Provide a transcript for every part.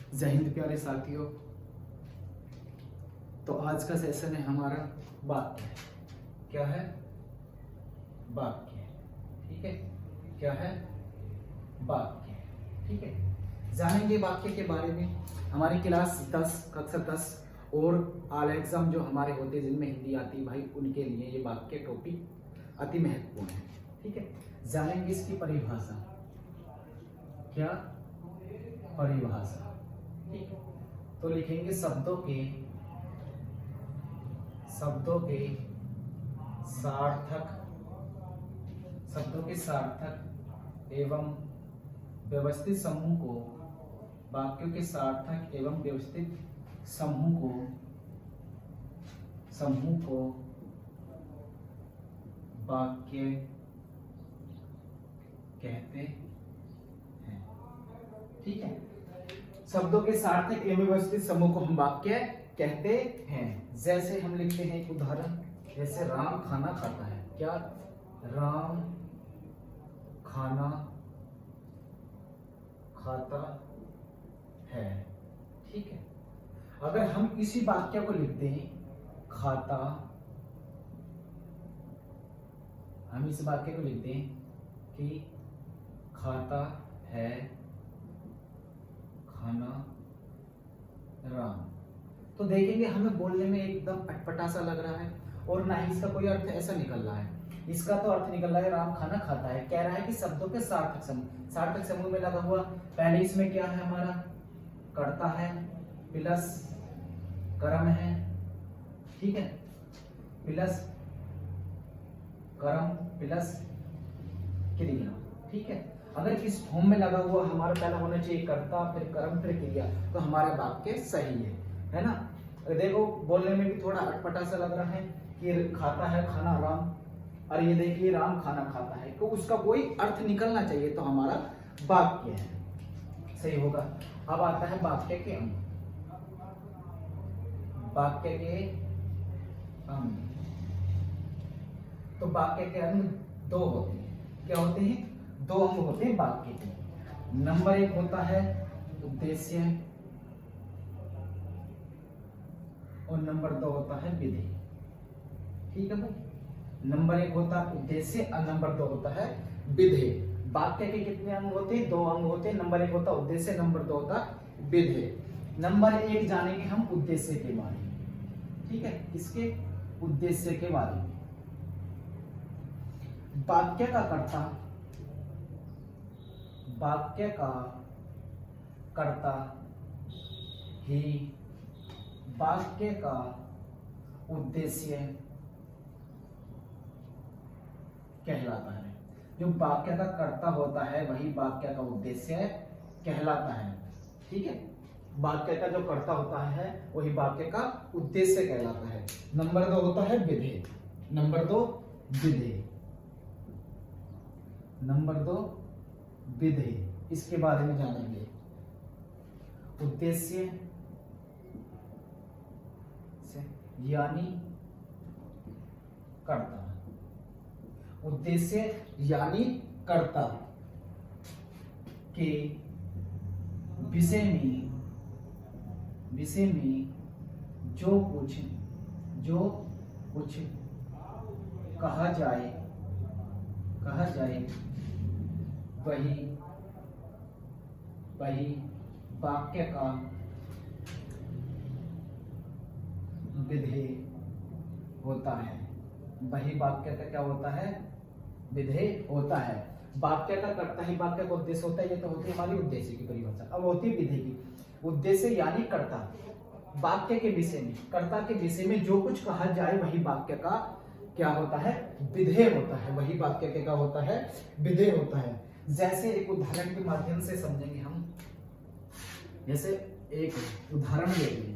जय हिंद प्यारे साथियों। तो आज का सेशन है हमारा वाक्य। क्या है? वाक्य। ठीक है, क्या है? वाक्य। ठीक है, जानेंगे वाक्य के बारे में। हमारी क्लास 10 कक्षा 10 और ऑल एग्जाम जो हमारे होते हैं जिनमें हिंदी आती है भाई, उनके लिए ये वाक्य टॉपिक अति महत्वपूर्ण है। ठीक है, जानेंगे इसकी परिभाषा। क्या परिभाषा? ठीक है, तो लिखेंगे शब्दों के सार्थक एवं व्यवस्थित समूह को, वाक्यों के सार्थक एवं व्यवस्थित समूह को वाक्य कहते हैं। ठीक है, शब्दों के सार्थक एवं व्यवस्थित समूह को हम वाक्य कहते हैं। जैसे हम लिखते हैं एक उदाहरण, जैसे राम खाना खाता है। क्या? राम खाना खाता है। ठीक है, अगर हम इसी वाक्य को लिखते हैं खाता, हम इस वाक्य को लिखते हैं कि खाता है खाना राम, तो देखेंगे हमें बोलने में एकदम अटपटा सा लग रहा है और ना ही इसका कोई अर्थ ऐसा निकल रहा है। इसका तो अर्थ निकल रहा है राम खाना खाता है। कह रहा है कि शब्दों के सार्थक समूह में लगा हुआ, पहले इसमें क्या है हमारा? कर्ता है प्लस कर्म है। ठीक है, प्लस कर्म प्लस क्रिया। ठीक है, अगर इस फॉर्म में लगा हुआ हमारा पहला होना चाहिए कर्ता फिर कर्म फिर क्रिया, तो हमारा वाक्य सही है ना। देखो बोलने में भी थोड़ा अटपटा सा लग रहा है कि खाता है खाना राम, और ये देखिए राम खाना खाता है, तो उसका कोई अर्थ निकलना चाहिए, तो हमारा वाक्य है सही होगा। अब आता है वाक्य के अंग। वाक्य के अंग, तो वाक्य के अंग दो होते हैं। क्या होते हैं? दो अंग होते हैं वाक्य के। नंबर 1 होता है उद्देश्य और नंबर 2 होता है विधेय। ठीक है भाई, नंबर 1 होता है उद्देश्य और नंबर 2 होता है विधेय। वाक्य के कितने अंग होते हैं? 2 अंग होते हैं। नंबर 1 होता है उद्देश्य, नंबर 2 होता है विधेय। नंबर 1 जानेंगे हम उद्देश्य के बारे में। ठीक है, इसके उद्देश्य के बारे में। वाक्य का कर्ता ही वाक्य का उद्देश्य कहलाता है। जो वाक्य का कर्ता होता है वही वाक्य का उद्देश्य कहलाता है। ठीक है, वाक्य का जो कर्ता होता है वही वाक्य का उद्देश्य कहलाता है। नंबर 2 होता है विधेय। नंबर 2 विधेय। नंबर 2 विधेय, इसके बारे में जानेंगे। उद्देश्य यानी कर्ता, उद्देश्य यानी कर्ता के विषय में जो कुछ कहा जाए वही वाक्य का विधेय होता है। वही वाक्य का क्या होता है? विधेय होता है। वाक्य का कर्ता ही वाक्य का उद्देश्य होता है। ये तो होती है हमारी उद्देश्य की परिभाषा। अब होती है विधेय की। उद्देश्य यानी कर्ता, वाक्य के विषय में, कर्ता के विषय में जो कुछ कहा जाए वही वाक्य का क्या होता है? विधेय होता है। वही वाक्य के क्या होता है? विधेय होता है। जैसे एक उदाहरण के माध्यम से समझेंगे हम। जैसे एक उदाहरण ले लेंगे।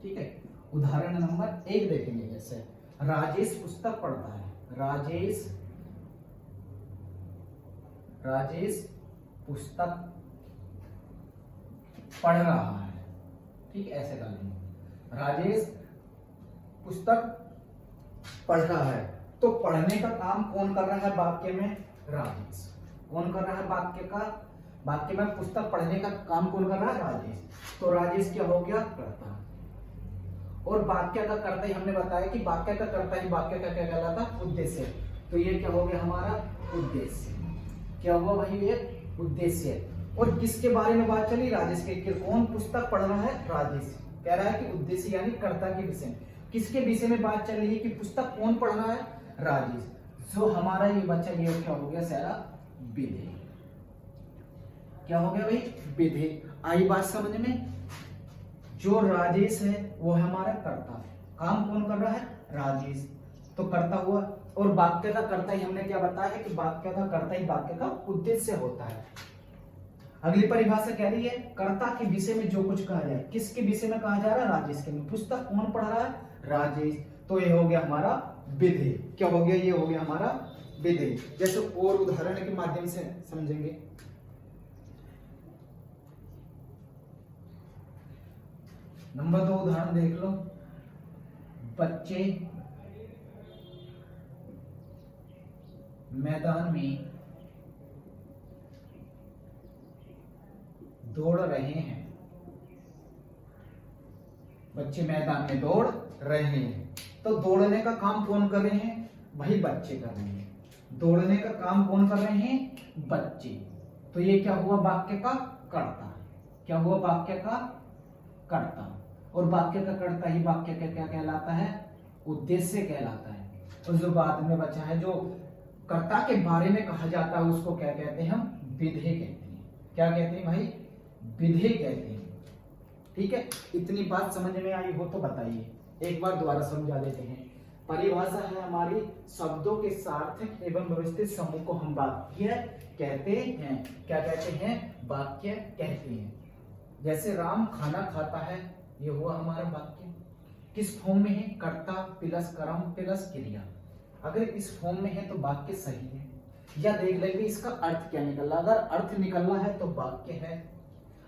ठीक है, उदाहरण नंबर 1 देखेंगे। जैसे राजेश पुस्तक पढ़ता है। राजेश पुस्तक पढ़ रहा है। ठीक, ऐसे कर लेंगे। राजेश पुस्तक पढ़ रहा है, तो पढ़ने का काम कौन कर रहा है वाक्य में? राजेश। कौन कर रहा है वाक्य का? वाक्य में पुस्तक पढ़ने का काम कौन कर रहा है? राजेश। तो राजेश क्या हो गया? कर्ता। और वाक्य का कर्ता ही हमने बताया कि वाक्य का कर्ता ही वाक्य का क्या कहलाता? उद्देश्य। तो ये क्या हो गया हमारा? उद्देश्य। क्या हुआ भाई? ये उद्देश्य। और किसके बारे में बात चली? राजेश के। कौन पुस्तक पढ़ रहा है? राजेश। कह रहा है कि उद्देश्य यानी कर्ता के विषय में। किसके विषय में बात चल रही है कि पुस्तक कौन पढ़ रहा है? राजेश। जो हमारा ये बच्चा ये क्या हो गया सारा? विधेय। क्या हो गया भाई? विधेय। आई बात समझ में? जो राजेश है वो है हमारा कर्ता। काम कौन कर रहा है? राजेश। तो कर्ता हुआ। और वाक्य का कर्ता ही हमने क्या बताया है कि वाक्य का कर्ता ही वाक्य का उद्देश्य होता है। अगली परिभाषा कह रही है कर्ता के विषय में जो कुछ कहा जाए। किसके विषय में कहा जा रहा है? राजेश के में। पुस्तक कौन पढ़ रहा है? राजेश। तो ये हो गया हमारा विधेय। क्या हो गया? ये हो गया हमारा विधेय। जैसे और उदाहरण के माध्यम से समझेंगे। नंबर 2 उदाहरण देख लो। बच्चे मैदान में दौड़ रहे हैं। बच्चे मैदान में दौड़ रहे हैं। तो दौड़ने का काम कौन कर रहे हैं? वही बच्चे कर रहे हैं। दौड़ने का काम कौन कर रहे हैं? बच्चे। तो ये क्या हुआ? वाक्य का कर्ता। क्या हुआ? वाक्य का कर्ता। और वाक्य का कर्ता ही वाक्य का क्या कहलाता है? उद्देश्य कहलाता है। और जो बाद में बचा है, जो कर्ता के बारे में कहा जाता है, उसको क्या कहते हैं? हम विधेय कहते हैं। क्या कहते हैं भाई? विधेय कहते हैं। ठीक है, इतनी बात समझ में आई हो तो बताइए। एक बार दोबारा समझा देते हैं। परिभाषा है हमारी शब्दों के सार्थक एवं व्यवस्थित समूह को हम वाक्य कहते हैं। क्या कहते हैं? वाक्य कहते हैं। जैसे राम खाना खाता है, ये हुआ हमारा वाक्य। किस फॉर्म में है? कर्ता प्लस कर्म प्लस क्रिया। अगर इस फॉर्म में है तो वाक्य सही है। या देख लेंगे इसका अर्थ क्या निकला। अगर अर्थ निकलना है तो वाक्य है,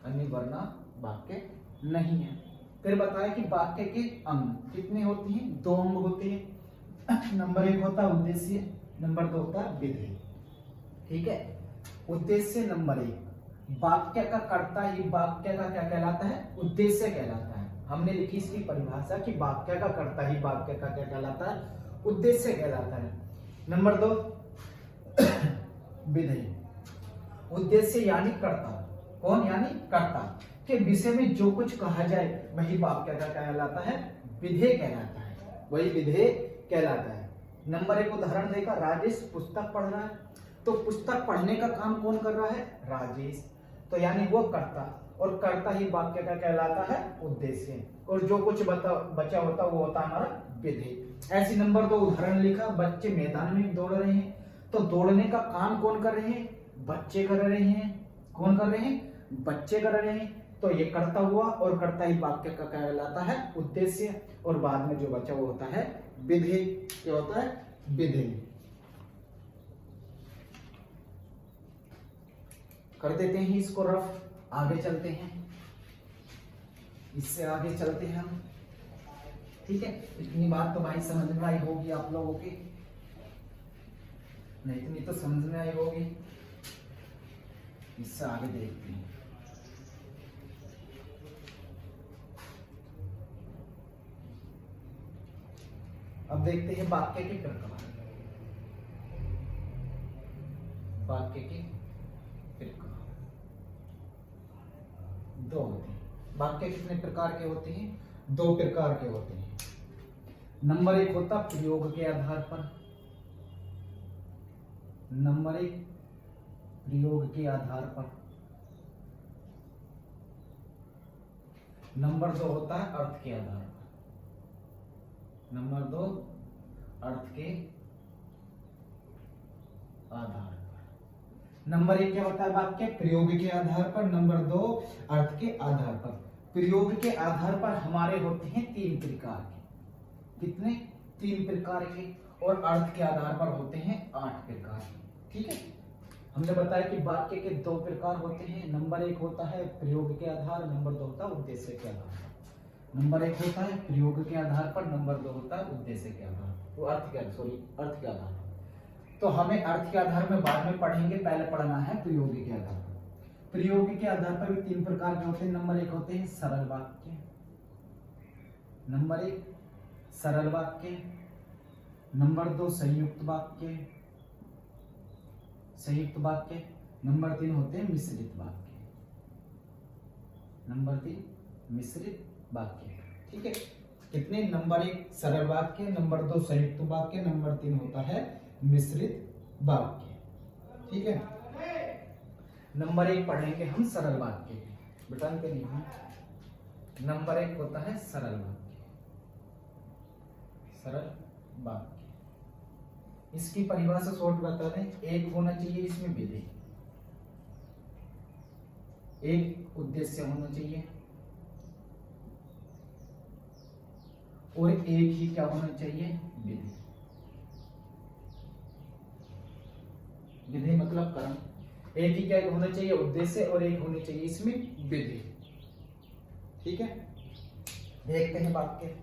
अन्य वरना वाक्य नहीं है। फिर बताया कि वाक्य के अंग कितने होते हैं? 2 अंग होते हैं। नंबर 1 होता है उद्देश्य, नंबर 2 होता है विधेय। ठीक है, उद्देश्य नंबर 1। वाक्य का कर्ता ही वाक्य का क्या कहलाता है? उद्देश्य कहलाता है। हमने लिखी इसकी परिभाषा कि वाक्य का कर्ता ही वाक्य का क्या कहलाता है? उद्देश्य कहलाता है। नंबर 2 विधेय। उद्देश्य यानी कर्ता। कौन? यानी कर्ता के विषय में जो कुछ कहा जाए वही वाक्य का कहलाता है? विधेय कहलाता है। वही विधेय कहलाता है। नंबर 1 उदाहरण देखा, राजेश पुस्तक पढ़ रहा है। तो पुस्तक पढ़ने का काम कौन कर रहा है? राजेश। तो यानी वो कर्ता, और कर्ता ही वाक्य का कहलाता है? उद्देश्य। और जो कुछ बचा होता वो होता हमारा विधेय। ऐसी नंबर 2 उदाहरण लिखा, बच्चे मैदान में दौड़ रहे हैं। तो दौड़ने का काम कौन कर रहे हैं? बच्चे कर रहे हैं। कौन कर रहे हैं? बच्चे कर रहे हैं। तो ये कर्ता हुआ, और कर्ता ही वाक्य का कहलाता है? उद्देश्य। और बाद में जो बचा वो होता है विधेय। क्या होता है? विधेय। कर देते हैं इसको रफ, आगे चलते हैं। इससे आगे चलते हैं हम। ठीक है, इतनी बात तो भाई समझ में आई होगी आप लोगों की। नहीं, इतनी तो समझ में आई होगी। इससे आगे देखते हैं। अब देखते हैं वाक्य के प्रकार। वाक्य के प्रकार 2 होते हैं। वाक्य कितने प्रकार के होते हैं? 2 प्रकार के होते हैं। नंबर 1 होता प्रयोग के आधार पर। नंबर 1 प्रयोग के आधार पर। नंबर 2 होता है अर्थ के आधार पर। नंबर 2 अर्थ के आधार पर। नंबर 1 क्या होता है? वाक्य प्रयोग के आधार पर। नंबर 2 अर्थ के आधार पर। प्रयोग के आधार पर हमारे होते हैं 3 प्रकार के। कितने? 3 प्रकार के। और अर्थ के आधार पर होते हैं 8 प्रकार के। ठीक है, हमने बताया कि वाक्य के 2 प्रकार होते हैं। नंबर 1 होता है प्रयोग के आधार, नंबर 2 होता है उद्देश्य के आधार पर। नंबर 1 होता है प्रयोग के आधार पर, नंबर 2 होता है उद्देश्य के आधार पर। वो अर्थ के आधार पर। तो हमें अर्थ के आधार में बाद में पढ़ेंगे, पहले पढ़ना है प्रयोग के आधार पर। प्रयोग के आधार पर भी 3 प्रकार के होते हैं। नंबर 1 होते हैं सरल वाक्य, नंबर 1 सरल वाक्य, नंबर 2 संयुक्त वाक्य, संयुक्त वाक्य, नंबर 3 होते हैं मिश्रित वाक्य, नंबर 3 मिश्रित वाक्य। ठीक है, कितने? नंबर 1 सरल वाक्य, नंबर 2 संयुक्त वाक्य, नंबर 3 होता है मिश्रित वाक्य। ठीक है, नंबर 1 पढ़ेंगे हम सरल वाक्य के, बटन के नहीं। नंबर 1 होता है सरल वाक्य, सरल वाक्य। इसकी परिभाषा शॉर्ट बता दें, एक होना चाहिए इसमें विधेय, एक उद्देश्य होना चाहिए और एक ही क्या होना चाहिए? विधेय। विधेय मतलब कर्म, एक ही क्या होना चाहिए? उद्देश्य, और एक होनी चाहिए इसमें विधेय। ठीक है, देखते हैं वाक्य।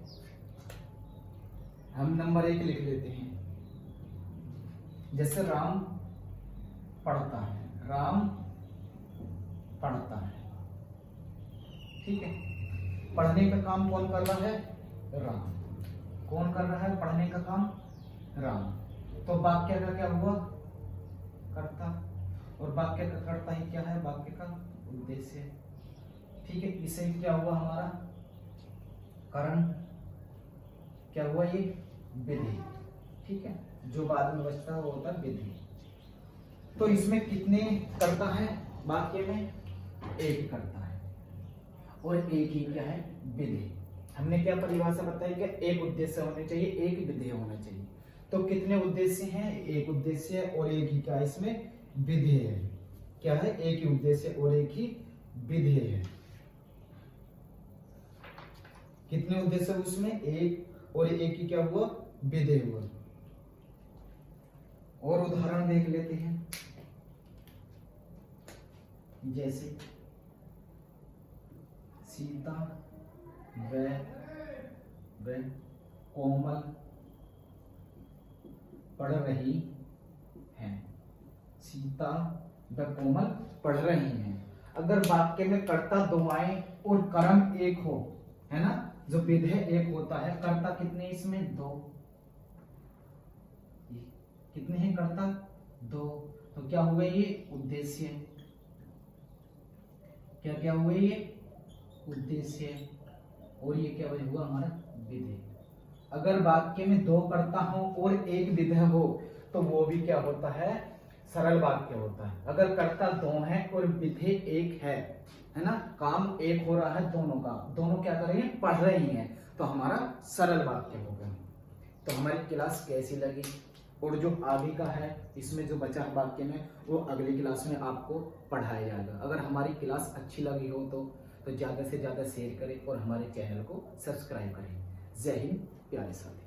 हम नंबर 1 लिख लेते हैं, जैसे राम पढ़ता है, राम पढ़ता है। ठीक है, पढ़ने का काम कौन कर रहा है? राम। कौन कर रहा है पढ़ने का काम? राम। तो वाक्य का क्या हुआ? कर्ता, और वाक्य का कर्ता ही क्या है? वाक्य का उद्देश्य। ठीक है, इसे क्या हुआ हमारा? कारण। क्या हुआ? ये विधि। ठीक है, जो बाद में बचता है वो होता है विधि। तो इसमें कितने कर्ता है वाक्य में? एक कर्ता है और एक ही क्या है? विधि। हमने क्या परिभाषा बताई? क्या एक उद्देश्य होने चाहिए, एक विधेय होना चाहिए। तो कितने उद्देश्य हैं? एक उद्देश्य और एक ही क्या इसमें? विधेय है। क्या है? एक ही उद्देश्य और एक ही विधेय है। कितने उद्देश्य उसमें? एक, और एक ही क्या हुआ? विधेय हुआ। और उदाहरण देख लेते हैं, जैसे सीता व कोमल पढ़ रही हैं। सीता व कोमल पढ़ रही हैं। अगर वाक्य में कर्ता दो आए और कर्म एक हो, है ना, जो विधेय एक होता है, कर्ता कितने इसमें? दो। कितने हैं कर्ता? दो। तो क्या हुए? ये उद्देश्य। क्या क्या हुए? ये उद्देश्य, और ये क्या हुआ हमारा? विधेय। अगर वाक्य में दो कर्ता हो और एक विधेय हो तो वो भी क्या होता है? सरल वाक्य होता है। अगर कर्ता दो है और विधेय एक है ना, काम एक हो रहा है दोनों का, दोनों क्या कर रहे हैं? पढ़ रही हैं, तो हमारा सरल वाक्य होगा। तो हमारी क्लास कैसी लगी, और जो आगे का है इसमें जो बचा है वाक्य में, वो अगली क्लास में आपको पढ़ाया जाएगा। अगर हमारी क्लास अच्छी लगी हो तो ज़्यादा से ज़्यादा शेयर करें और हमारे चैनल को सब्सक्राइब करें। जय हिंद प्यारे साथी।